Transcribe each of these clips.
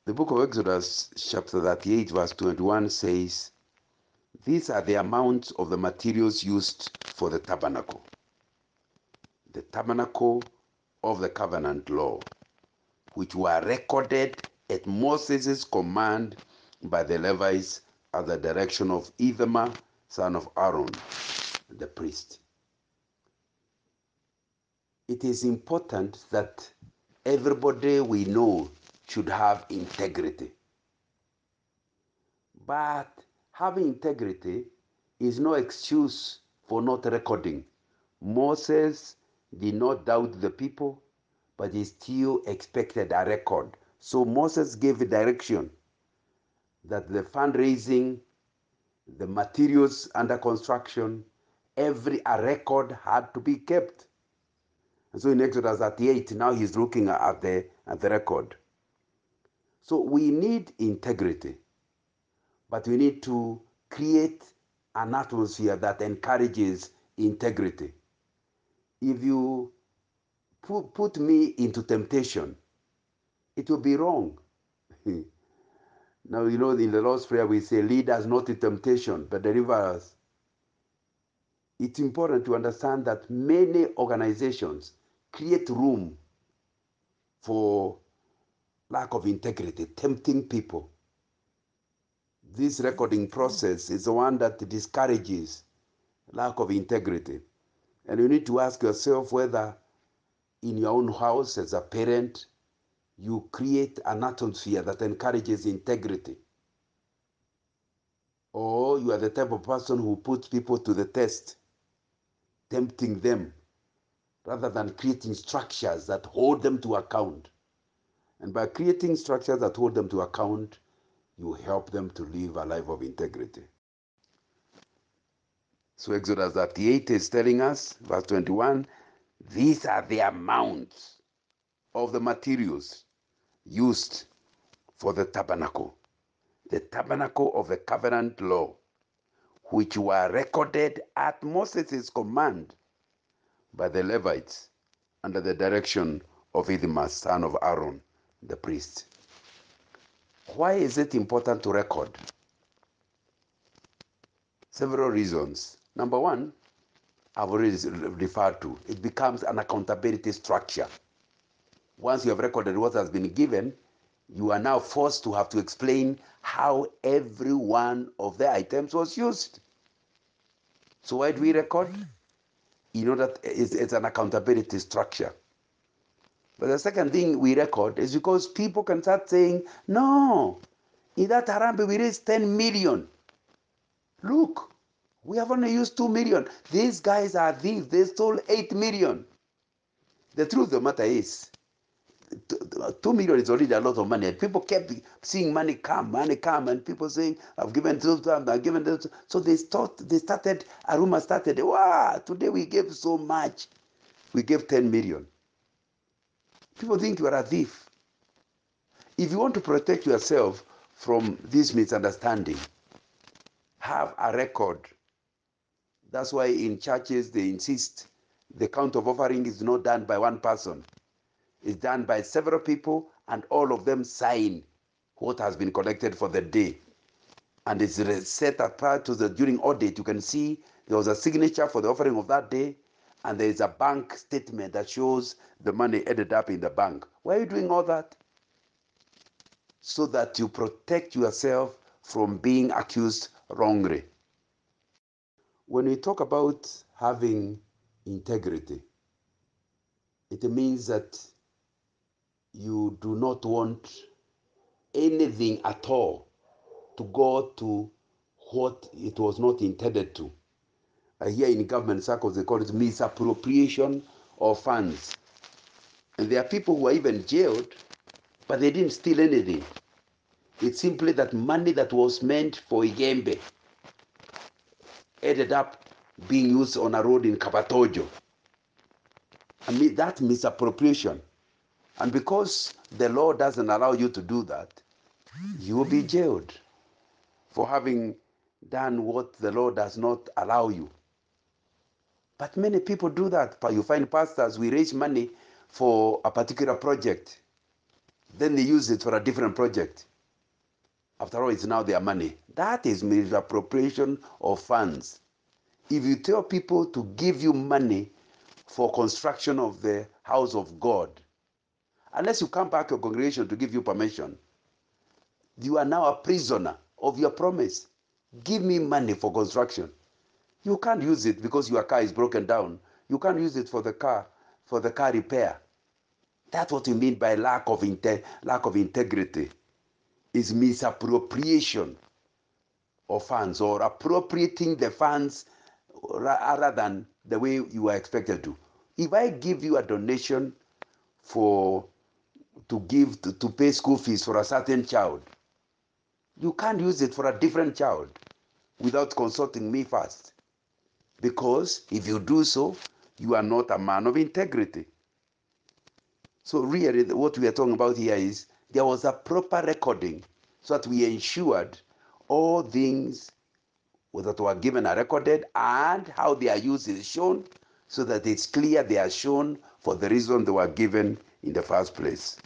The book of Exodus, chapter 38, verse 21 says, "These are the amounts of the materials used for the tabernacle of the covenant law, which were recorded at Moses' command by the Levites at the direction of Ithamar, son of Aaron, the priest." It is important that everybody we know should have integrity. But having integrity is no excuse for not recording. Moses did not doubt the people, but he still expected a record. So Moses gave a direction that the fundraising, the materials under construction, every record had to be kept. And so in Exodus 38, now he's looking at the record. So we need integrity, but we need to create an atmosphere that encourages integrity. If you put me into temptation, it will be wrong. Now, you know, in the Lord's Prayer, we say, "Lead us not into temptation, but deliver us." It's important to understand that many organizations create room for lack of integrity, tempting people. This recording process is the one that discourages lack of integrity. And you need to ask yourself whether in your own house as a parent, you create an atmosphere that encourages integrity. Or you are the type of person who puts people to the test, tempting them, rather than creating structures that hold them to account. And by creating structures that hold them to account, you help them to live a life of integrity. So Exodus 38 is telling us, verse 21, "These are the amounts of the materials used for the tabernacle of the covenant law, which were recorded at Moses' command by the Levites under the direction of Ithamar, son of Aaron, the priest." Why is it important to record? Several reasons. Number one, I've already referred to, it becomes an accountability structure. Once you have recorded what has been given, you are now forced to have to explain how every one of the items was used. So why do we record? You know that it's an accountability structure. But the second thing we record is because people can start saying, "No, in that Harambee we raised 10 million. Look, we have only used 2 million. These guys are thieves. They stole 8 million. The truth of the matter is, 2 million is already a lot of money. And people kept seeing money come, and people saying, "I've given this, I've given this." So a rumor started, "Wow, today we gave so much. We gave 10 million. People think you are a thief. If you want to protect yourself from this misunderstanding, have a record. That's why in churches they insist the count of offering is not done by one person. It's done by several people, and all of them sign what has been collected for the day. And it's set apart to during audit. You can see there was a signature for the offering of that day, and there is a bank statement that shows the money ended up in the bank. Why are you doing all that? So that you protect yourself from being accused wrongly. When we talk about having integrity, it means that you do not want anything at all to go to what it was not intended to. Here in government circles, they call it misappropriation of funds. And there are people who are even jailed, but they didn't steal anything. It's simply that money that was meant for Igembe ended up being used on a road in Kabatojo. I mean, that misappropriation. And because the law doesn't allow you to do that, you will be jailed for having done what the law does not allow you. But many people do that. You find pastors, we raise money for a particular project. Then they use it for a different project. After all, it's now their money. That is misappropriation of funds. If you tell people to give you money for construction of the house of God, unless you come back to your congregation to give you permission, you are now a prisoner of your promise. Give me money for construction. You can't use it because your car is broken down. You can't use it for the car repair. That's what you mean by lack of integrity. Is misappropriation of funds, or appropriating the funds rather than the way you are expected to. If I give you a donation to pay school fees for a certain child, you can't use it for a different child without consulting me first. Because if you do so, you are not a man of integrity. So really what we are talking about here is there was a proper recording so that we ensured all things that were given are recorded and how they are used is shown so that it's clear they are shown for the reason they were given in the first place.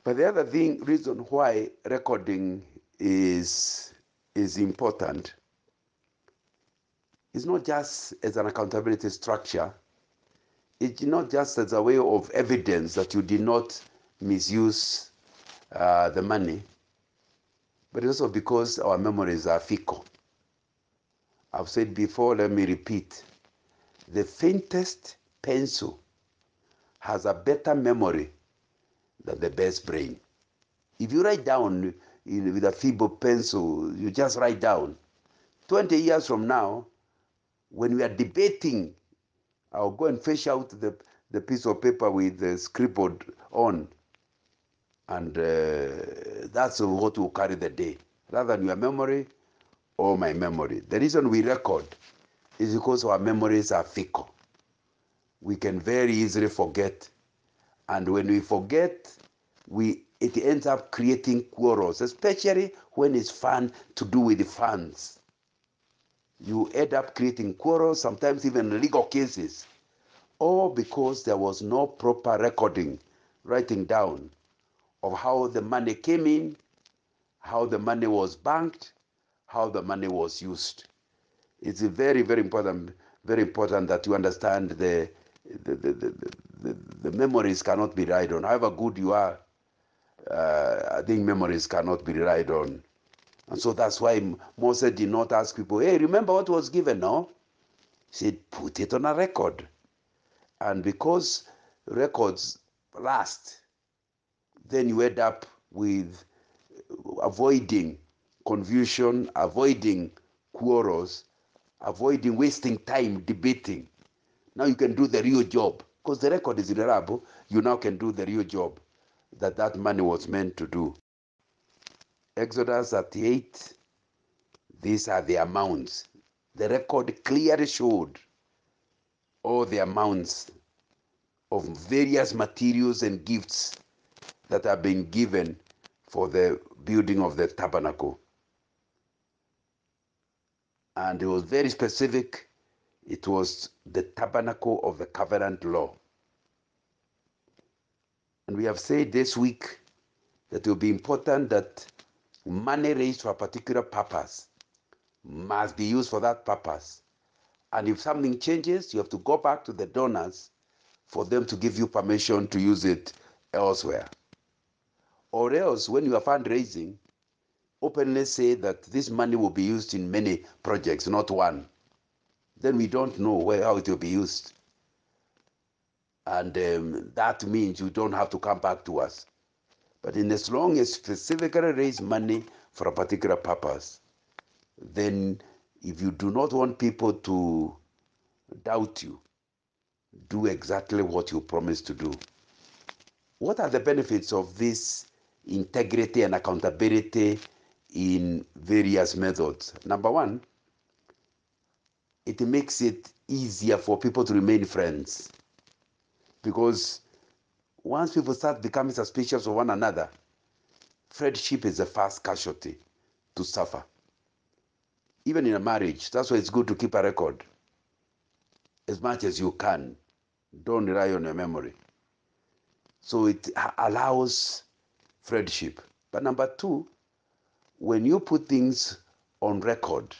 But the other reason why recording is important is not just as an accountability structure. It's not just as a way of evidence that you did not misuse the money, but also because our memories are fickle. I've said before, let me repeat. The faintest pencil has a better memory than the best brain. If you write down with a feeble pencil, you just write down. 20 years from now, when we are debating, I'll go and fish out the piece of paper with the scribbled on. And that's what will carry the day, rather than your memory or my memory. The reason we record is because our memories are fickle. We can very easily forget. And when we forget, it ends up creating quarrels, especially when it's fun to do with the funds. You end up creating quarrels, sometimes even legal cases, all because there was no proper recording, writing down of how the money came in, how the money was banked, how the money was used. It's very, very important that you understand the memories cannot be relied on. However good you are, I think memories cannot be relied on. And so that's why Moses did not ask people, hey, remember what was given? No. He said, put it on a record. And because records last, then you end up with avoiding confusion, avoiding quarrels, avoiding wasting time debating. Now you can do the real job. Because the record is reliable, you now can do the real job that money was meant to do. Exodus 38, these are the amounts. The record clearly showed all the amounts of various materials and gifts that have been given for the building of the tabernacle. And it was very specific. It was the tabernacle of the covenant law. And we have said this week that it will be important that money raised for a particular purpose must be used for that purpose. And if something changes, you have to go back to the donors for them to give you permission to use it elsewhere. Or else, when you are fundraising, openly say that this money will be used in many projects, not one. Then we don't know how it will be used. And that means you don't have to come back to us. But in as long as specifically raise money for a particular purpose, then if you do not want people to doubt you, do exactly what you promised to do. What are the benefits of this integrity and accountability in various methods? Number one, it makes it easier for people to remain friends. Because once people start becoming suspicious of one another, friendship is the first casualty to suffer. Even in a marriage, that's why it's good to keep a record as much as you can. Don't rely on your memory. So it allows friendship. But number two, when you put things on record,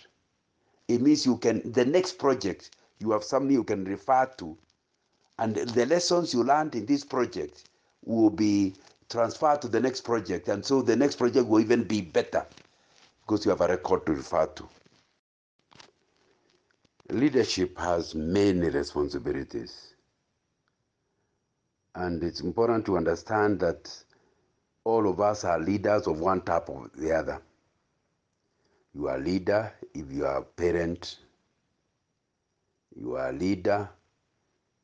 it means you can, the next project, you have something you can refer to, and the lessons you learned in this project will be transferred to the next project, and so the next project will even be better because you have a record to refer to. Leadership has many responsibilities, and it's important to understand that all of us are leaders of one type or the other. You are a leader if you are a parent. You are a leader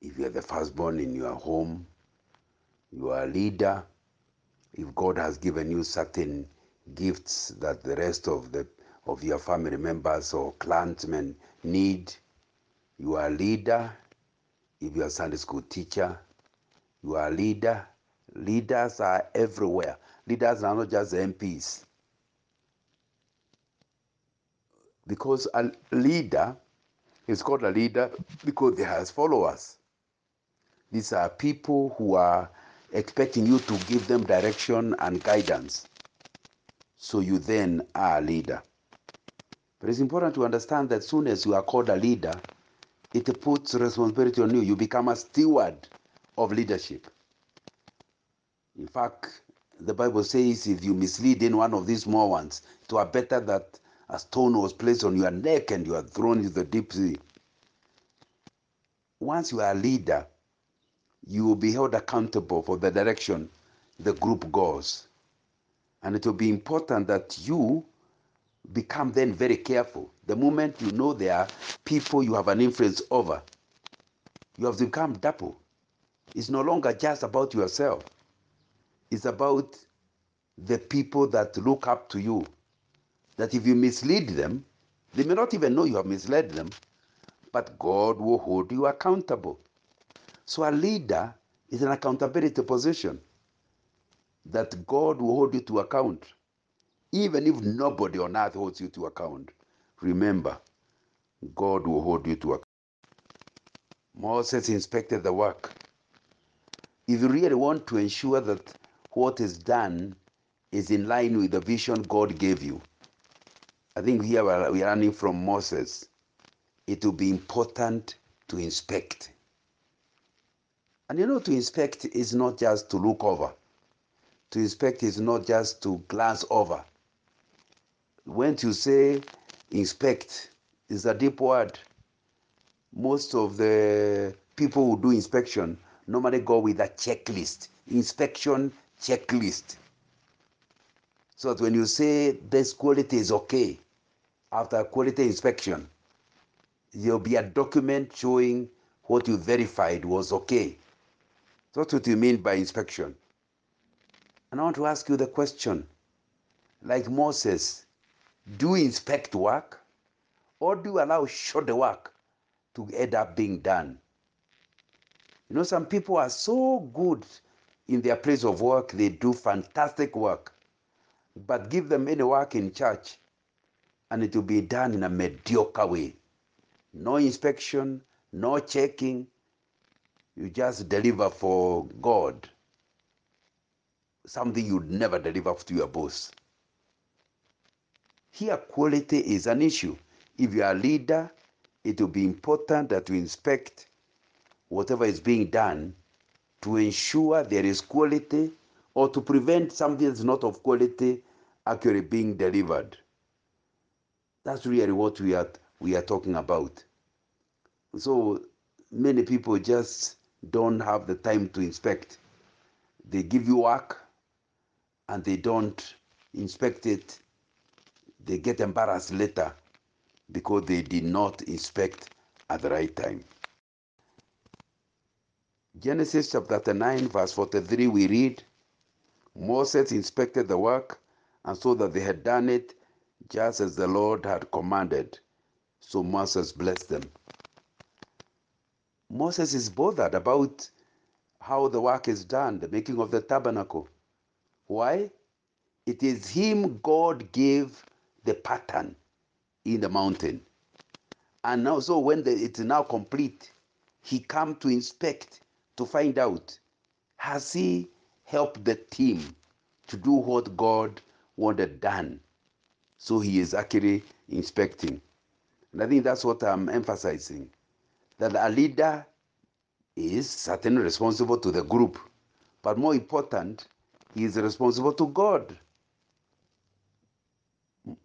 if you are the firstborn in your home. You are a leader if God has given you certain gifts that the rest of your family members or clansmen need. You are a leader if you are a Sunday school teacher. You are a leader. Leaders are everywhere. Leaders are not just MPs. Because a leader is called a leader because he has followers. These are people who are expecting you to give them direction and guidance. So you then are a leader. But it's important to understand that as soon as you are called a leader, it puts responsibility on you. You become a steward of leadership. In fact, the Bible says if you mislead in one of these small ones, it were better that a stone was placed on your neck and you are thrown into the deep sea. Once you are a leader, you will be held accountable for the direction the group goes. And it will be important that you become then very careful. The moment you know there are people you have an influence over, you have to become double. It's no longer just about yourself. It's about the people that look up to you. That if you mislead them, they may not even know you have misled them, but God will hold you accountable. So a leader is an accountability position that God will hold you to account. Even if nobody on earth holds you to account, remember, God will hold you to account. Moses inspected the work. If you really want to ensure that what is done is in line with the vision God gave you, I think here we are learning from Moses. It will be important to inspect. And to inspect is not just to look over. To inspect is not just to glance over. When you say inspect, it's a deep word. Most of the people who do inspection normally go with a checklist, inspection checklist. So that when you say this quality is okay, after quality inspection, there'll be a document showing what you verified was okay. That's what you mean by inspection. And I want to ask you the question, like Moses, do you inspect work or do you allow shoddy work to end up being done? Some people are so good in their place of work, they do fantastic work, but give them any work in church and it will be done in a mediocre way. No inspection, no checking. You just deliver for God something you'd never deliver to your boss. Here, quality is an issue. If you are a leader, it will be important that you inspect whatever is being done to ensure there is quality or to prevent something that's not of quality actually being delivered. That's really what we are talking about. So many people just don't have the time to inspect. They give you work and they don't inspect it. They get embarrassed later because they did not inspect at the right time. Genesis chapter 39 verse 43 we read, Moses inspected the work and saw that they had done it just as the Lord had commanded. So Moses blessed them. Moses is bothered about how the work is done, the making of the tabernacle. Why? It is him God gave the pattern in the mountain. And now, so when it's now complete, he come to inspect, to find out, Has he helped the team to do what God wanted done? So he is actually inspecting. And I think that's what I'm emphasizing, that a leader is certainly responsible to the group, but more important, he is responsible to God.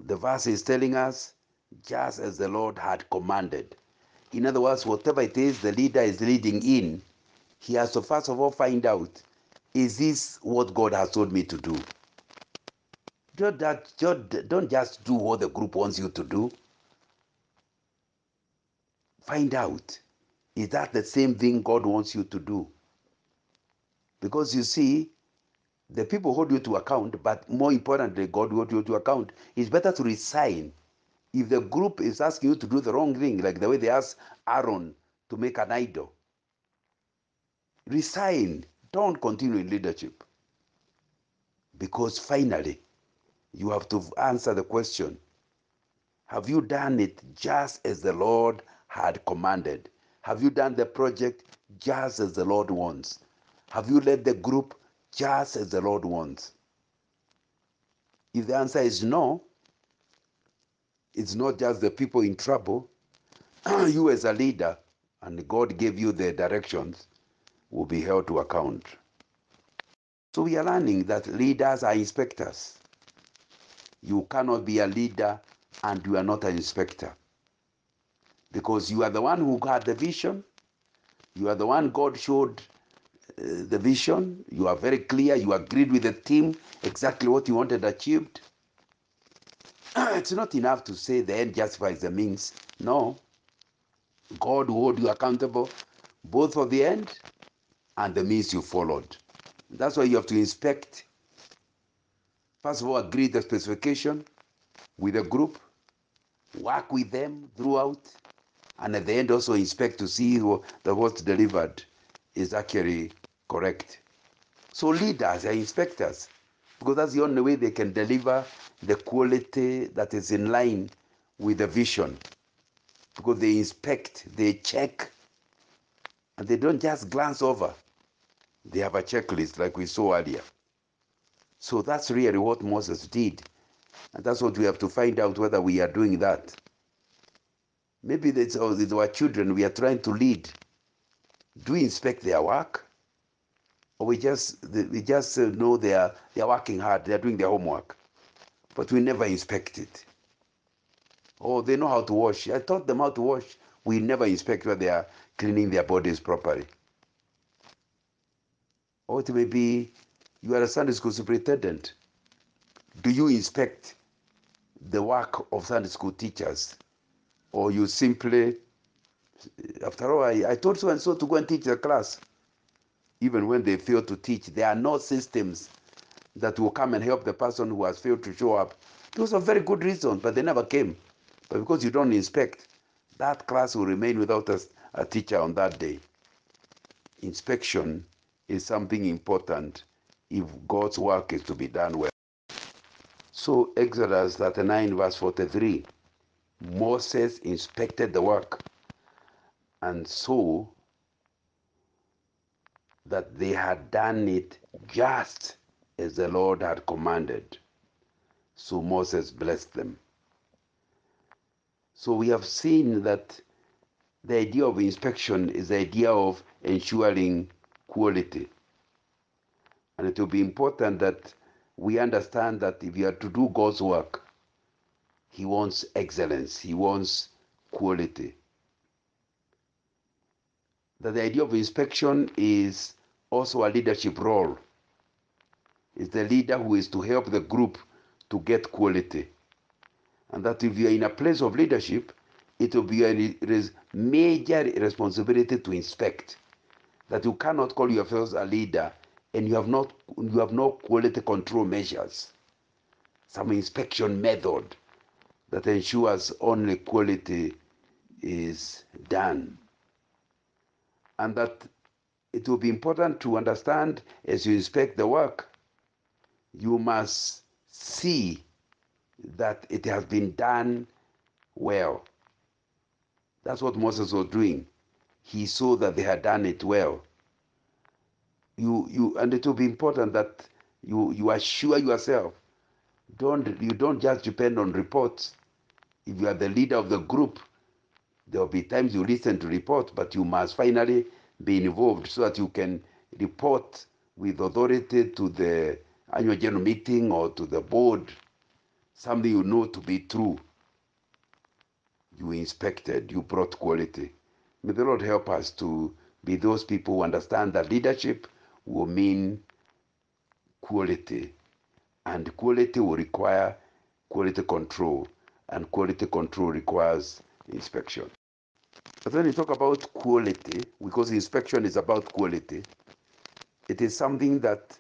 The verse is telling us, just as the Lord had commanded. In other words, whatever it is the leader is leading in, he has to first of all find out, is this what God has told me to do? Don't just do what the group wants you to do. Find out, is that the same thing God wants you to do? Because you see, the people hold you to account, but more importantly, God holds you to account. It's better to resign. If the group is asking you to do the wrong thing, like the way they asked Aaron to make an idol, resign. Don't continue in leadership. Because finally, you have to answer the question, have you done it just as the Lord had commanded? Have you done the project just as the Lord wants? Have you led the group just as the Lord wants? If the answer is no, it's not just the people in trouble. You as a leader, and God gave you the directions, will be held to account. So we are learning that leaders are inspectors. You cannot be a leader and you are not an inspector. Because you are the one who had the vision. You are the one God showed the vision. You are very clear. You agreed with the team exactly what you wanted achieved. It's not enough to say the end justifies the means. No. God will hold you accountable both for the end and the means you followed. That's why you have to inspect. First of all, agree the specification with the group, work with them throughout, and at the end also inspect to see that what's delivered is actually correct. So leaders are inspectors, because that's the only way they can deliver the quality that is in line with the vision. Because they inspect, they check, and they don't just glance over. They have a checklist like we saw earlier. So that's really what Moses did. And that's what we have to find out, whether we are doing that. Maybe it's our children we are trying to lead. Do we inspect their work? Or we just know they are working hard, they are doing their homework, but we never inspect it. Oh, they know how to wash. I taught them how to wash. We never inspect whether they are cleaning their bodies properly. Or it may be you are a Sunday school superintendent. Do you inspect the work of Sunday school teachers? Or you simply, after all, I told so and so to go and teach the class. Even when they fail to teach, there are no systems that will come and help the person who has failed to show up. Those are very good reasons, but they never came. But because you don't inspect, that class will remain without a teacher on that day. Inspection is something important if God's work is to be done well. So Exodus 39 verse 43, Moses inspected the work and saw that they had done it just as the Lord had commanded. So Moses blessed them. So we have seen that the idea of inspection is the idea of ensuring quality. And it will be important that we understand that if you are to do God's work, He wants excellence, He wants quality. That the idea of inspection is also a leadership role. It's the leader who is to help the group to get quality. And that if you are in a place of leadership, it will be a major responsibility to inspect. That you cannot call yourself a leader and you have no quality control measures, some inspection method that ensures only quality is done. And that it will be important to understand, as you inspect the work, you must see that it has been done well. That's what Moses was doing. He saw that they had done it well. And it will be important that you assure yourself. You don't just depend on reports. If you are the leader of the group, there will be times you listen to reports, but you must finally be involved so that you can report with authority to the annual general meeting or to the board something you know to be true. You inspected, you brought quality. May the Lord help us to be those people who understand that leadership will mean quality, and quality will require quality control, and quality control requires inspection. But when you talk about quality, because inspection is about quality, it is something that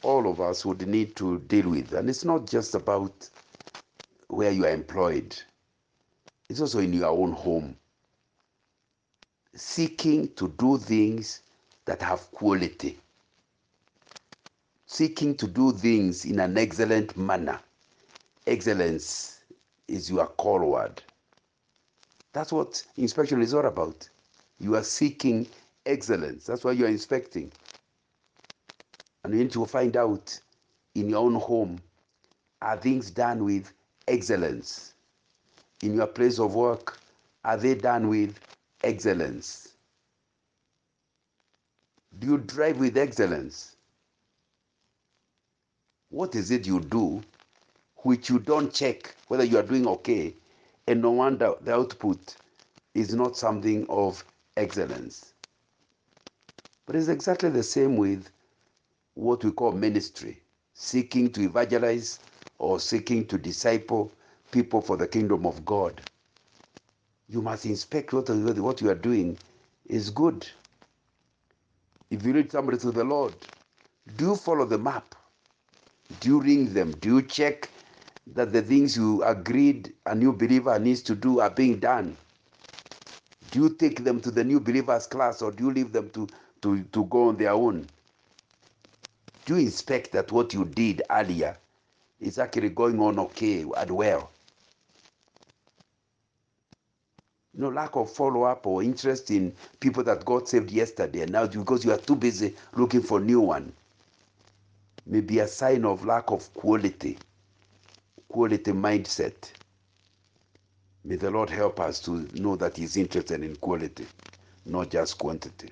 all of us would need to deal with. And it's not just about where you are employed, it's also in your own home. Seeking to do things that have quality, seeking to do things in an excellent manner. Excellence is your call word. That's what inspection is all about. You are seeking excellence. That's why you are inspecting. And you need to find out in your own home, are things done with excellence? In your place of work, are they done with excellence? Do you drive with excellence? What is it you do which you don't check whether you are doing okay, and no wonder the output is not something of excellence? But it's exactly the same with what we call ministry, seeking to evangelize or seeking to disciple people for the kingdom of God. You must inspect what you are doing is good. If you lead somebody to the Lord, do you follow the map? Do you ring them? Do you check that the things you agreed a new believer needs to do are being done? Do you take them to the new believers class, or do you leave them to go on their own? Do you inspect that what you did earlier is actually going on okay and well? Lack of follow-up or interest in people that got saved yesterday, and now because you are too busy looking for new one, may be a sign of lack of quality mindset. May the Lord help us to know that He's interested in quality, not just quantity.